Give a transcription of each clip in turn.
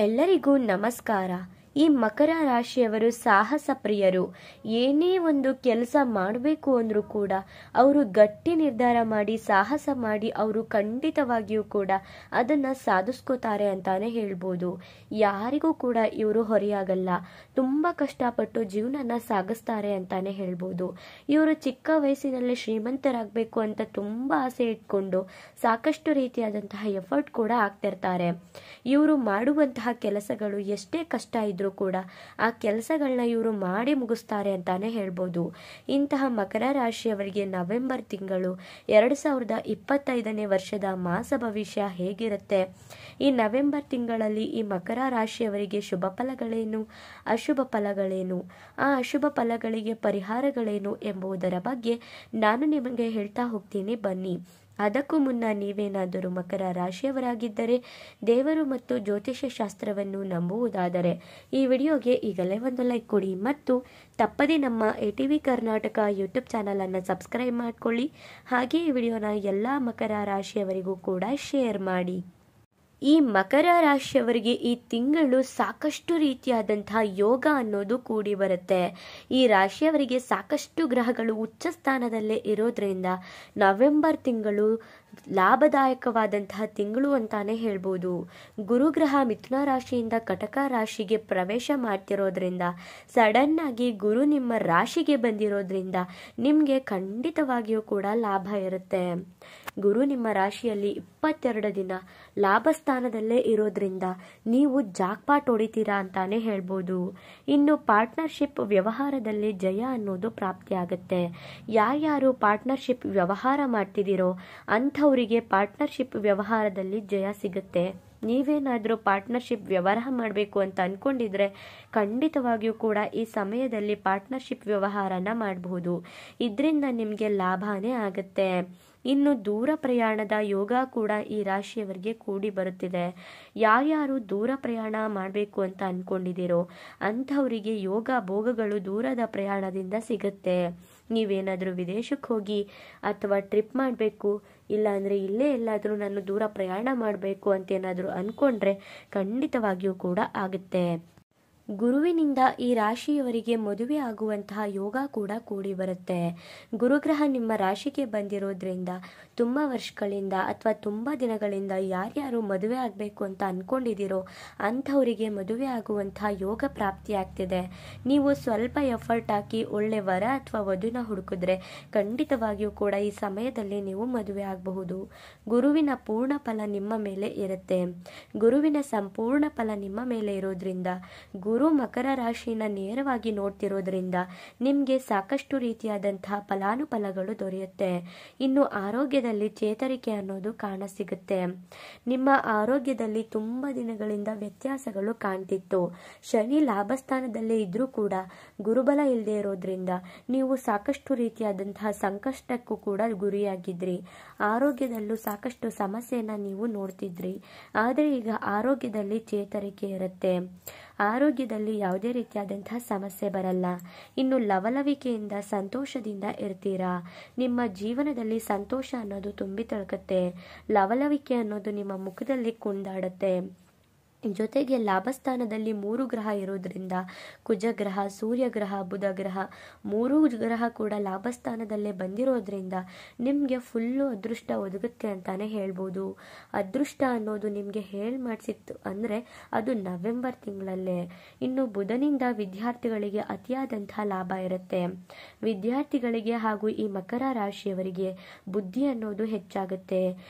ಎಲ್ಲರಿಗೂ ನಮಸ್ಕಾರ. ಈ ಮಕರ ರಾಶಿಯವರು ಸಾಹಸ ಪ್ರಿಯರು. ಏನೇ ಒಂದು ಕೆಲಸ ಮಾಡಬೇಕು ಅಂದರೂ ಕೂಡ ಅವರು ಗಟ್ಟಿ ನಿರ್ಧಾರ ಮಾಡಿ ಸಾಹಸ ಮಾಡಿ ಅವರು ಖಂಡಿತವಾಗಿಯೂ ಕೂಡ ಅದನ್ನು ಸಾಧಿಸ್ಕೋತಾರೆ ಅಂತಾನೆ ಹೇಳ್ಬೋದು. ಯಾರಿಗೂ ಕೂಡ ಇವರು ಹೊರೆಯಾಗಲ್ಲ. ತುಂಬ ಕಷ್ಟಪಟ್ಟು ಜೀವನನ ಸಾಗಿಸ್ತಾರೆ ಅಂತಾನೆ ಹೇಳ್ಬೋದು. ಇವರು ಚಿಕ್ಕ ವಯಸ್ಸಿನಲ್ಲಿ ಶ್ರೀಮಂತರಾಗಬೇಕು ಅಂತ ತುಂಬ ಆಸೆ ಇಟ್ಕೊಂಡು ಸಾಕಷ್ಟು ರೀತಿಯಾದಂತಹ ಎಫರ್ಟ್ ಕೂಡ ಆಗ್ತಿರ್ತಾರೆ. ಇವರು ಮಾಡುವಂತಹ ಕೆಲಸಗಳು ಎಷ್ಟೇ ಕಷ್ಟ ಇದ್ರೂ ಕೂಡ ಆ ಕೆಲಸಗಳನ್ನ ಇವರು ಮಾಡಿ ಮುಗಿಸ್ತಾರೆ ಅಂತಾನೆ ಹೇಳ್ಬೋದು. ಇಂತಹ ಮಕರ ರಾಶಿಯವರಿಗೆ ನವೆಂಬರ್ ತಿಂಗಳು 2025ನೇ ವರ್ಷದ ಮಾಸ ಭವಿಷ್ಯ ಹೇಗಿರುತ್ತೆ, ಈ ನವೆಂಬರ್ ತಿಂಗಳಲ್ಲಿ ಈ ಮಕರ ರಾಶಿಯವರಿಗೆ ಶುಭ ಫಲಗಳೇನು, ಅಶುಭ ಫಲಗಳೇನು, ಆ ಅಶುಭ ಫಲಗಳಿಗೆ ಪರಿಹಾರಗಳೇನು ಎಂಬುದರ ಬಗ್ಗೆ ನಾನು ನಿಮಗೆ ಹೇಳ್ತಾ ಹೋಗ್ತೀನಿ, ಬನ್ನಿ. ಅದಕ್ಕೂ ಮುನ್ನ ನೀವೇನಾದರೂ ಮಕರ ರಾಶಿಯವರಾಗಿದ್ದರೆ, ದೇವರು ಮತ್ತು ಜ್ಯೋತಿಷ್ಯ ಶಾಸ್ತ್ರವನ್ನು ನಂಬುವುದಾದರೆ ಈ ವಿಡಿಯೋಗೆ ಈಗಲೇ ಒಂದು ಲೈಕ್ ಕೊಡಿ ಮತ್ತು ತಪ್ಪದೇ ನಮ್ಮ ATV ಕರ್ನಾಟಕ ಯೂಟ್ಯೂಬ್ ಚಾನಲನ್ನು ಸಬ್ಸ್ಕ್ರೈಬ್ ಮಾಡಿಕೊಳ್ಳಿ. ಹಾಗೆ ಈ ವಿಡಿಯೋನ ಎಲ್ಲ ಮಕರ ರಾಶಿಯವರಿಗೂ ಕೂಡ ಶೇರ್ ಮಾಡಿ. ಈ ಮಕರ ರಾಶಿಯವರಿಗೆ ಈ ತಿಂಗಳು ಸಾಕಷ್ಟು ರೀತಿಯಾದಂತಹ ಯೋಗ ಅನ್ನೋದು ಕೂಡಿ ಬರುತ್ತೆ. ಈ ರಾಶಿಯವರಿಗೆ ಸಾಕಷ್ಟು ಗ್ರಹಗಳು ಉಚ್ಚ ಸ್ಥಾನದಲ್ಲೇ ಇರೋದ್ರಿಂದ ನವೆಂಬರ್ ತಿಂಗಳು ಲಾಭದಾಯಕವಾದಂತಹ ತಿಂಗಳು ಅಂತಾನೆ ಹೇಳ್ಬೋದು. ಗುರುಗ್ರಹ ಮಿಥುನ ರಾಶಿಯಿಂದ ಕಟಕ ರಾಶಿಗೆ ಪ್ರವೇಶ ಮಾಡ್ತಿರೋದ್ರಿಂದ, ಸಡನ್ ಆಗಿ ಗುರು ನಿಮ್ಮ ರಾಶಿಗೆ ಬಂದಿರೋದ್ರಿಂದ ನಿಮಗೆ ಖಂಡಿತವಾಗಿಯೂ ಕೂಡ ಲಾಭ ಇರುತ್ತೆ. ಗುರು ನಿಮ್ಮ ರಾಶಿಯಲ್ಲಿ 22 ದಿನ ಲಾಭ ಸ್ಥಾನದಲ್ಲೇ ಇರೋದ್ರಿಂದ ನೀವು ಜಾಕ್ಪಾಟ್ ಹೊಡಿತೀರಾ ಅಂತಾನೆ ಹೇಳ್ಬೋದು. ಇನ್ನು ಪಾರ್ಟ್ನರ್ಶಿಪ್ ವ್ಯವಹಾರದಲ್ಲಿ ಜಯ ಅನ್ನೋದು ಪ್ರಾಪ್ತಿಯಾಗುತ್ತೆ. ಯಾರ್ಯಾರು ಪಾರ್ಟ್ನರ್ಶಿಪ್ ವ್ಯವಹಾರ ಮಾಡ್ತಿದ್ದೀರೋ ಅಂಥವರಿಗೆ ಪಾರ್ಟ್ನರ್ಶಿಪ್ ವ್ಯವಹಾರದಲ್ಲಿ ಜಯ ಸಿಗುತ್ತೆ. ನೀವೇನಾದರೂ ಪಾರ್ಟ್ನರ್ಶಿಪ್ ವ್ಯವಹಾರ ಮಾಡಬೇಕು ಅಂತ ಅಂದ್ಕೊಂಡಿದ್ರೆ ಖಂಡಿತವಾಗಿಯೂ ಕೂಡ ಈ ಸಮಯದಲ್ಲಿ ಪಾರ್ಟ್ನರ್ಶಿಪ್ ವ್ಯವಹಾರನ ಮಾಡಬಹುದು. ಇದರಿಂದ ನಿಮಗೆ ಲಾಭನೇ ಆಗುತ್ತೆ. ಇನ್ನು ದೂರ ಪ್ರಯಾಣದ ಯೋಗ ಕೂಡ ಈ ರಾಶಿಯವರಿಗೆ ಕೂಡಿ ಬರುತ್ತಿದೆ. ಯಾರ್ಯಾರು ದೂರ ಪ್ರಯಾಣ ಮಾಡಬೇಕು ಅಂತ ಅಂದ್ಕೊಂಡಿದ್ದೀರೋ ಅಂಥವರಿಗೆ ಯೋಗ ಭೋಗಗಳು ದೂರದ ಪ್ರಯಾಣದಿಂದ ಸಿಗುತ್ತೆ. ನೀವೇನಾದರೂ ವಿದೇಶಕ್ಕೆ ಹೋಗಿ ಅಥವಾ ಟ್ರಿಪ್ ಮಾಡಬೇಕು, ಇಲ್ಲಾಂದರೆ ಇಲ್ಲೇ ಎಲ್ಲಾದರೂ ನಾನು ದೂರ ಪ್ರಯಾಣ ಮಾಡಬೇಕು ಅಂತೇನಾದರೂ ಅಂದ್ಕೊಂಡ್ರೆ ಖಂಡಿತವಾಗಿಯೂ ಕೂಡ ಆಗುತ್ತೆ. ಗುರುವಿನಿಂದ ಈ ರಾಶಿಯವರಿಗೆ ಮದುವೆ ಆಗುವಂತಹ ಯೋಗ ಕೂಡ ಕೂಡಿ ಬರುತ್ತೆ. ಗುರುಗ್ರಹ ನಿಮ್ಮ ರಾಶಿಗೆ ಬಂದಿರೋದ್ರಿಂದ ತುಂಬ ವರ್ಷಗಳಿಂದ ಅಥವಾ ತುಂಬ ದಿನಗಳಿಂದ ಯಾರ್ಯಾರು ಮದುವೆ ಆಗಬೇಕು ಅಂತ ಅಂದ್ಕೊಂಡಿದ್ದೀರೋ ಅಂಥವರಿಗೆ ಮದುವೆ ಆಗುವಂತಹ ಯೋಗ ಪ್ರಾಪ್ತಿಯಾಗ್ತಿದೆ. ನೀವು ಸ್ವಲ್ಪ ಎಫರ್ಟ್ ಹಾಕಿ ಒಳ್ಳೆ ವರ ಅಥವಾ ವಧುನ ಹುಡುಕಿದ್ರೆ ಖಂಡಿತವಾಗಿಯೂ ಕೂಡ ಈ ಸಮಯದಲ್ಲಿ ನೀವು ಮದುವೆ ಆಗಬಹುದು. ಗುರುವಿನ ಪೂರ್ಣ ಫಲ ನಿಮ್ಮ ಮೇಲೆ ಇರುತ್ತೆ. ಗುರುವಿನ ಸಂಪೂರ್ಣ ಫಲ ನಿಮ್ಮ ಮೇಲೆ ಇರೋದ್ರಿಂದ ಗುರು ಮಕರ ರಾಶಿನ ನೇರವಾಗಿ ನೋಡ್ತಿರೋದ್ರಿಂದ ನಿಮಗೆ ಸಾಕಷ್ಟು ರೀತಿಯಾದಂತಹ ಫಲಾನುಫಲಗಳು ದೊರೆಯುತ್ತೆ. ಇನ್ನು ಆರೋಗ್ಯದಲ್ಲಿ ಚೇತರಿಕೆ ಅನ್ನೋದು ಕಾಣಸಿಗುತ್ತೆ. ನಿಮ್ಮ ಆರೋಗ್ಯದಲ್ಲಿ ತುಂಬ ದಿನಗಳಿಂದ ವ್ಯತ್ಯಾಸಗಳು ಕಾಣ್ತಿತ್ತು. ಶನಿ ಲಾಭಸ್ಥಾನದಲ್ಲೇ ಇದ್ರೂ ಕೂಡ ಗುರುಬಲ ಇಲ್ಲದೆ ಇರೋದ್ರಿಂದ ನೀವು ಸಾಕಷ್ಟು ರೀತಿಯಾದಂತಹ ಸಂಕಷ್ಟಕ್ಕೂ ಕೂಡ ಗುರಿಯಾಗಿದ್ರಿ. ಆರೋಗ್ಯದಲ್ಲೂ ಸಾಕಷ್ಟು ಸಮಸ್ಯೆನ ನೀವು ನೋಡ್ತಿದ್ರಿ. ಆದರೆ ಈಗ ಆರೋಗ್ಯದಲ್ಲಿ ಚೇತರಿಕೆ ಇರುತ್ತೆ. ಆರೋಗ್ಯದಲ್ಲಿ ಯಾವುದೇ ರೀತಿಯಾದಂತಹ ಸಮಸ್ಯೆ ಬರಲ್ಲ. ಇನ್ನು ಲವಲವಿಕೆಯಿಂದ ಸಂತೋಷದಿಂದ ಇರ್ತೀರಾ. ನಿಮ್ಮ ಜೀವನದಲ್ಲಿ ಸಂತೋಷ ಅನ್ನೋದು ತುಂಬಿ ತುಳುಕುತ್ತೆ. ಲವಲವಿಕೆ ಅನ್ನೋದು ನಿಮ್ಮ ಮುಖದಲ್ಲಿ ಕುಣಿದಾಡುತ್ತೆ. ಜೊತೆಗೆ ಲಾಭಸ್ಥಾನದಲ್ಲಿ 3 ಗ್ರಹ ಇರೋದ್ರಿಂದ ಕುಜಗ್ರಹ, ಸೂರ್ಯಗ್ರಹ, ಬುಧ ಗ್ರಹ 3 ಗ್ರಹ ಕೂಡ ಲಾಭಸ್ಥಾನದಲ್ಲೇ ಬಂದಿರೋದ್ರಿಂದ ನಿಮಗೆ ಫುಲ್ಲು ಅದೃಷ್ಟ ಒದಗುತ್ತೆ ಅಂತಾನೆ ಹೇಳ್ಬೋದು. ಅದೃಷ್ಟ ಅನ್ನೋದು ನಿಮಗೆ ಮಾಡಿಸಿತ್ತು ಅಂದರೆ ಅದು ನವೆಂಬರ್ ತಿಂಗಳಲ್ಲೇ. ಇನ್ನು ಬುಧನಿಂದ ವಿದ್ಯಾರ್ಥಿಗಳಿಗೆ ಅತಿಯಾದಂತಹ ಲಾಭ ಇರುತ್ತೆ. ವಿದ್ಯಾರ್ಥಿಗಳಿಗೆ ಹಾಗೂ ಈ ಮಕರ ರಾಶಿಯವರಿಗೆ ಬುದ್ಧಿ ಅನ್ನೋದು ಹೆಚ್ಚಾಗುತ್ತೆ.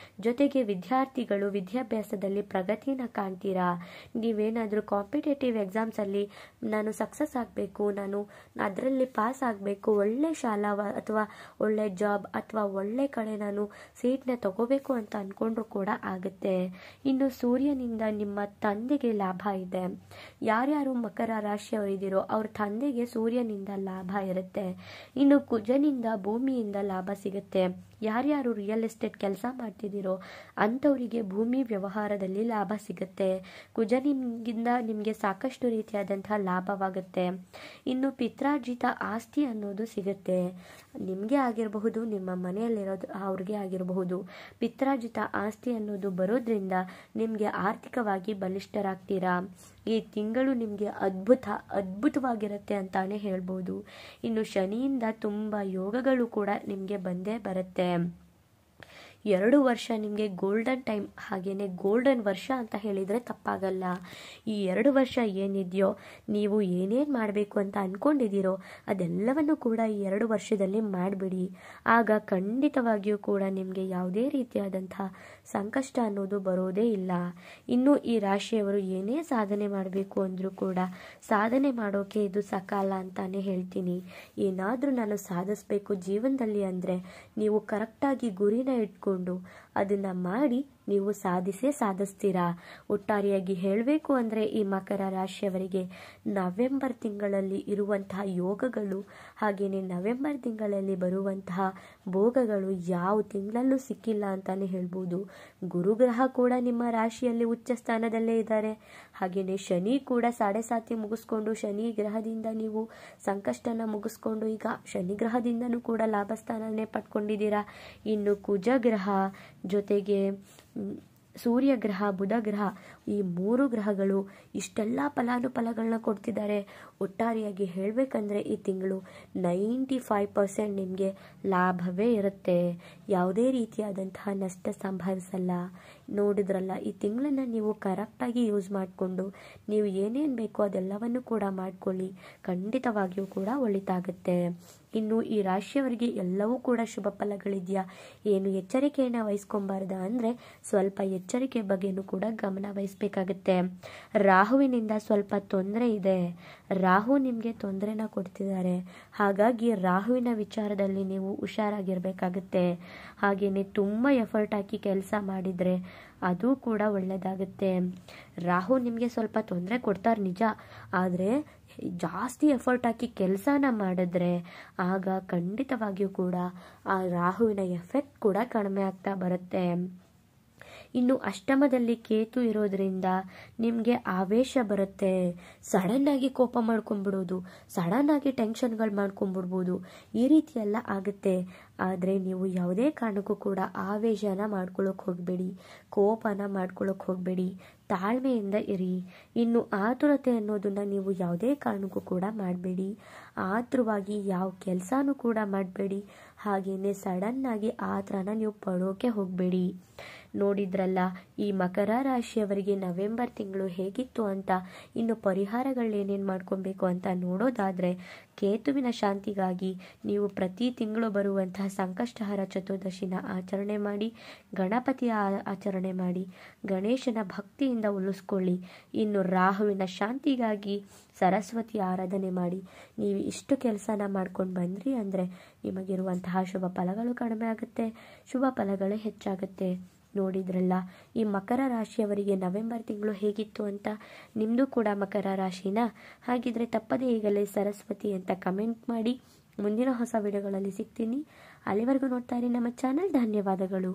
ಜೊತೆಗೆ ವಿದ್ಯಾರ್ಥಿಗಳು ವಿದ್ಯಾಭ್ಯಾಸದಲ್ಲಿ ಪ್ರಗತಿನ ಕಾಣ್ತೀರಾ. ನೀವೇನಾದರೂ ಕಾಂಪಿಟೇಟಿವ್ ಎಕ್ಸಾಮ್ಸಲ್ಲಿ ನಾನು ಸಕ್ಸಸ್ ಆಗಬೇಕು, ನಾನು ಅದರಲ್ಲಿ ಪಾಸ್ ಆಗಬೇಕು, ಒಳ್ಳೆ ಶಾಲಾ ಅಥವಾ ಒಳ್ಳೆ ಜಾಬ್ ಅಥವಾ ಒಳ್ಳೆ ಕಡೆ ನಾನು ಸೀಟ್ನ ತಗೋಬೇಕು ಅಂತ ಅಂದ್ಕೊಂಡ್ರೂ ಕೂಡ ಆಗುತ್ತೆ. ಇನ್ನು ಸೂರ್ಯನಿಂದ ನಿಮ್ಮ ತಂದೆಗೆ ಲಾಭ ಇದೆ. ಯಾರ್ಯಾರು ಮಕರ ರಾಶಿಯವರಿದ್ದೀರೋ ಅವ್ರ ತಂದೆಗೆ ಸೂರ್ಯನಿಂದ ಲಾಭ ಇರುತ್ತೆ. ಇನ್ನು ಕುಜನಿಂದ ಭೂಮಿಯಿಂದ ಲಾಭ ಸಿಗುತ್ತೆ. ಯಾರ್ಯಾರು ರಿಯಲ್ ಎಸ್ಟೇಟ್ ಕೆಲಸ ಮಾಡ್ತಿದ್ದೀರೋ ಅಂಥವರಿಗೆ ಭೂಮಿ ವ್ಯವಹಾರದಲ್ಲಿ ಲಾಭ ಸಿಗುತ್ತೆ. ಕುಜನಿಂದ ನಿಮಗೆ ಸಾಕಷ್ಟು ರೀತಿಯಾದಂತಹ ಲಾಭವಾಗುತ್ತೆ. ಇನ್ನು ಪಿತ್ರಾರ್ಜಿತ ಆಸ್ತಿ ಅನ್ನೋದು ಸಿಗುತ್ತೆ. ನಿಮಗೆ ಆಗಿರಬಹುದು, ನಿಮ್ಮ ಮನೆಯಲ್ಲಿರೋದು ಅವ್ರಿಗೆ ಆಗಿರಬಹುದು. ಪಿತ್ರಾರ್ಜಿತ ಆಸ್ತಿ ಅನ್ನೋದು ಬರೋದ್ರಿಂದ ನಿಮಗೆ ಆರ್ಥಿಕವಾಗಿ ಬಲಿಷ್ಠರಾಗ್ತೀರಾ. ಈ ತಿಂಗಳು ನಿಮಗೆ ಅದ್ಭುತವಾಗಿರುತ್ತೆ ಅಂತಾನೆ ಹೇಳ್ಬೋದು. ಇನ್ನು ಶನಿಯಿಂದ ತುಂಬ ಯೋಗಗಳು ಕೂಡ ನಿಮಗೆ ಬಂದೇ ಬರುತ್ತೆ. 2 ವರ್ಷ ನಿಮಗೆ ಗೋಲ್ಡನ್ ಟೈಮ್, ಹಾಗೇನೆ ಗೋಲ್ಡನ್ ವರ್ಷ ಅಂತ ಹೇಳಿದರೆ ತಪ್ಪಾಗಲ್ಲ. ಈ 2 ವರ್ಷ ಏನಿದೆಯೋ ನೀವು ಏನೇನು ಮಾಡಬೇಕು ಅಂತ ಅಂದ್ಕೊಂಡಿದ್ದೀರೋ ಅದೆಲ್ಲವನ್ನು ಕೂಡ ಈ 2 ವರ್ಷದಲ್ಲಿ ಮಾಡಿಬಿಡಿ. ಆಗ ಖಂಡಿತವಾಗಿಯೂ ಕೂಡ ನಿಮಗೆ ಯಾವುದೇ ರೀತಿಯಾದಂಥ ಸಂಕಷ್ಟ ಅನ್ನೋದು ಬರೋದೇ ಇಲ್ಲ. ಇನ್ನು ಈ ರಾಶಿಯವರು ಏನೇ ಸಾಧನೆ ಮಾಡಬೇಕು ಅಂದರೂ ಕೂಡ ಸಾಧನೆ ಮಾಡೋಕೆ ಇದು ಸಕಾಲ ಅಂತಾನೆ ಹೇಳ್ತೀನಿ. ಏನಾದರೂ ನಾನು ಸಾಧಿಸಬೇಕು ಜೀವನದಲ್ಲಿ ಅಂದರೆ ನೀವು ಕರೆಕ್ಟಾಗಿ ಗುರಿನ ಇಟ್ಕೊಂಡು ಅದನ್ನ ಮಾಡಿ ನೀವು ಸಾಧಿಸ್ತೀರಾ. ಒಟ್ಟಾರೆಯಾಗಿ ಹೇಳಬೇಕು ಅಂದರೆ ಈ ಮಕರ ರಾಶಿಯವರಿಗೆ ನವೆಂಬರ್ ತಿಂಗಳಲ್ಲಿ ಇರುವಂತಹ ಯೋಗಗಳು ಹಾಗೆಯೇ ನವೆಂಬರ್ ತಿಂಗಳಲ್ಲಿ ಬರುವಂತಹ ಭೋಗಗಳು ಯಾವ ತಿಂಗಳಲ್ಲೂ ಸಿಕ್ಕಿಲ್ಲ ಅಂತಾನೆ ಹೇಳ್ಬೋದು. ಗುರುಗ್ರಹ ಕೂಡ ನಿಮ್ಮ ರಾಶಿಯಲ್ಲಿ ಉಚ್ಚ ಸ್ಥಾನದಲ್ಲೇ ಇದ್ದಾರೆ. ಹಾಗೆಯೇ ಶನಿ ಕೂಡ 7.5 ಮುಗಿಸ್ಕೊಂಡು ಶನಿ ಗ್ರಹದಿಂದ ನೀವು ಸಂಕಷ್ಟನ ಮುಗಿಸ್ಕೊಂಡು ಈಗ ಶನಿ ಗ್ರಹದಿಂದನೂ ಕೂಡ ಲಾಭ ಸ್ಥಾನನೇ ಪಡ್ಕೊಂಡಿದ್ದೀರಾ. ಇನ್ನು ಕುಜ ಗ್ರಹ ಜೊತೆಗೆ ಸೂರ್ಯ ಗ್ರಹ, ಬುಧ ಗ್ರಹ, ಈ 3 ಗ್ರಹಗಳು ಇಷ್ಟೆಲ್ಲ ಫಲಾನುಫಲಗಳನ್ನ ಕೊಡ್ತಿದ್ದಾರೆ. ಒಟ್ಟಾರೆಯಾಗಿ ಹೇಳಬೇಕಂದ್ರೆ ಈ ತಿಂಗಳು 95% ನಿಮಗೆ ಲಾಭವೇ ಇರುತ್ತೆ. ಯಾವುದೇ ರೀತಿಯಾದಂತಹ ನಷ್ಟ ಸಂಭವಿಸಲ್ಲ. ನೋಡಿದ್ರಲ್ಲ, ಈ ತಿಂಗಳನ್ನ ನೀವು ಕರೆಕ್ಟಾಗಿ ಯೂಸ್ ಮಾಡಿಕೊಂಡು ನೀವು ಏನೇನು ಬೇಕೋ ಅದೆಲ್ಲವನ್ನು ಕೂಡ ಮಾಡ್ಕೊಳ್ಳಿ. ಖಂಡಿತವಾಗಿಯೂ ಕೂಡ ಒಳಿತಾಗುತ್ತೆ. ಇನ್ನು ಈ ರಾಶಿಯವರಿಗೆ ಎಲ್ಲವೂ ಕೂಡ ಶುಭ ಫಲಗಳಿದೆಯಾ, ಏನು ಎಚ್ಚರಿಕೆಯನ್ನು ವಹಿಸ್ಕೊಬಾರ್ದ ಅಂದರೆ ಸ್ವಲ್ಪ ಎಚ್ಚರಿಕೆ ಬಗ್ಗೆನೂ ಕೂಡ ಗಮನ ವಹಿಸಬೇಕಾಗುತ್ತೆ. ರಾಹುವಿನಿಂದ ಸ್ವಲ್ಪ ತೊಂದರೆ ಇದೆ. ರಾಹು ನಿಮಗೆ ತೊಂದರೆನ ಕೊಡ್ತಿದ್ದಾರೆ. ಹಾಗಾಗಿ ರಾಹುವಿನ ವಿಚಾರದಲ್ಲಿ ನೀವು ಹುಷಾರಾಗಿರಬೇಕಾಗುತ್ತೆ. ಹಾಗೆಯೇ ತುಂಬ ಎಫರ್ಟ್ ಹಾಕಿ ಕೆಲಸ ಮಾಡಿದರೆ ಅದು ಕೂಡ ಒಳ್ಳೆಯದಾಗುತ್ತೆ. ರಾಹು ನಿಮಗೆ ಸ್ವಲ್ಪ ತೊಂದರೆ ಕೊಡ್ತಾರೆ ನಿಜ, ಆದರೆ ಜಾಸ್ತಿ ಎಫರ್ಟ್ ಹಾಕಿ ಕೆಲಸನ ಮಾಡಿದ್ರೆ ಆಗ ಖಂಡಿತವಾಗಿಯೂ ಕೂಡ ಆ ರಾಹುವಿನ ಎಫೆಕ್ಟ್ ಕೂಡ ಕಡಿಮೆ ಆಗ್ತಾ ಬರುತ್ತೆ. ಇನ್ನು ಅಷ್ಟಮದಲ್ಲಿ ಕೇತು ಇರೋದ್ರಿಂದ ನಿಮಗೆ ಆವೇಶ ಬರುತ್ತೆ. ಸಡನ್ನಾಗಿ ಕೋಪ ಮಾಡ್ಕೊಂಡ್ಬಿಡೋದು, ಸಡನ್ನಾಗಿ ಟೆನ್ಷನ್ಗಳು ಮಾಡ್ಕೊಂಡ್ಬಿಡ್ಬೋದು, ಈ ರೀತಿ ಎಲ್ಲ ಆಗುತ್ತೆ. ಆದರೆ ನೀವು ಯಾವುದೇ ಕಾರಣಕ್ಕೂ ಕೂಡ ಆವೇಶನ ಮಾಡ್ಕೊಳ್ಳೋಕೆ ಹೋಗಬೇಡಿ, ಕೋಪನ ಮಾಡ್ಕೊಳ್ಳೋಕೆ ಹೋಗಬೇಡಿ, ತಾಳ್ಮೆಯಿಂದ ಇರಿ. ಇನ್ನು ಆತುರತೆ ಅನ್ನೋದನ್ನು ನೀವು ಯಾವುದೇ ಕಾರಣಕ್ಕೂ ಕೂಡ ಮಾಡಬೇಡಿ. ಆತುರವಾಗಿ ಯಾವ ಕೆಲಸನೂ ಕೂಡ ಮಾಡಬೇಡಿ. ಹಾಗೆಯೇ ಸಡನ್ನಾಗಿ ಆ ಥರನ ನೀವು ಪಡೋಕೆ ಹೋಗಬೇಡಿ. ನೋಡಿದ್ರಲ್ಲ, ಈ ಮಕರ ರಾಶಿಯವರಿಗೆ ನವೆಂಬರ್ ತಿಂಗಳು ಹೇಗಿತ್ತು ಅಂತ. ಇನ್ನು ಪರಿಹಾರಗಳೇನೇನು ಮಾಡ್ಕೊಬೇಕು ಅಂತ ನೋಡೋದಾದರೆ, ಕೇತುವಿನ ಶಾಂತಿಗಾಗಿ ನೀವು ಪ್ರತಿ ತಿಂಗಳು ಬರುವಂತಹ ಸಂಕಷ್ಟಹರ ಚತುರ್ದಶಿನ ಆಚರಣೆ ಮಾಡಿ, ಗಣಪತಿಯ ಆಚರಣೆ ಮಾಡಿ, ಗಣೇಶನ ಭಕ್ತಿಯಿಂದ ಉಳಿಸ್ಕೊಳ್ಳಿ. ಇನ್ನು ರಾಹುವಿನ ಶಾಂತಿಗಾಗಿ ಸರಸ್ವತಿ ಆರಾಧನೆ ಮಾಡಿ. ನೀವು ಇಷ್ಟು ಕೆಲಸನ ಮಾಡ್ಕೊಂಡು ಬಂದ್ರಿ ಅಂದರೆ ನಿಮಗಿರುವಂತಹ ಶುಭ ಫಲಗಳು ಕಡಿಮೆ ಆಗುತ್ತೆ, ಶುಭ ಫಲಗಳು ಹೆಚ್ಚಾಗುತ್ತೆ. ನೋಡಿದ್ರಲ್ಲ, ಈ ಮಕರ ರಾಶಿಯವರಿಗೆ ನವೆಂಬರ್ ತಿಂಗಳು ಹೇಗಿತ್ತು ಅಂತ. ನಿಮ್ಮದು ಕೂಡ ಮಕರ ರಾಶಿನ? ಹಾಗಿದ್ರೆ ತಪ್ಪದೇ ಈಗಲೇ ಸರಸ್ವತಿ ಅಂತ ಕಮೆಂಟ್ ಮಾಡಿ. ಮುಂದಿನ ಹೊಸ ವಿಡಿಯೋಗಳಲ್ಲಿ ಸಿಗ್ತೀನಿ. ಅಲ್ಲಿವರೆಗೂ ನೋಡ್ತಾ ಇರಿ ನಮ್ಮ ಚಾನಲ್. ಧನ್ಯವಾದಗಳು.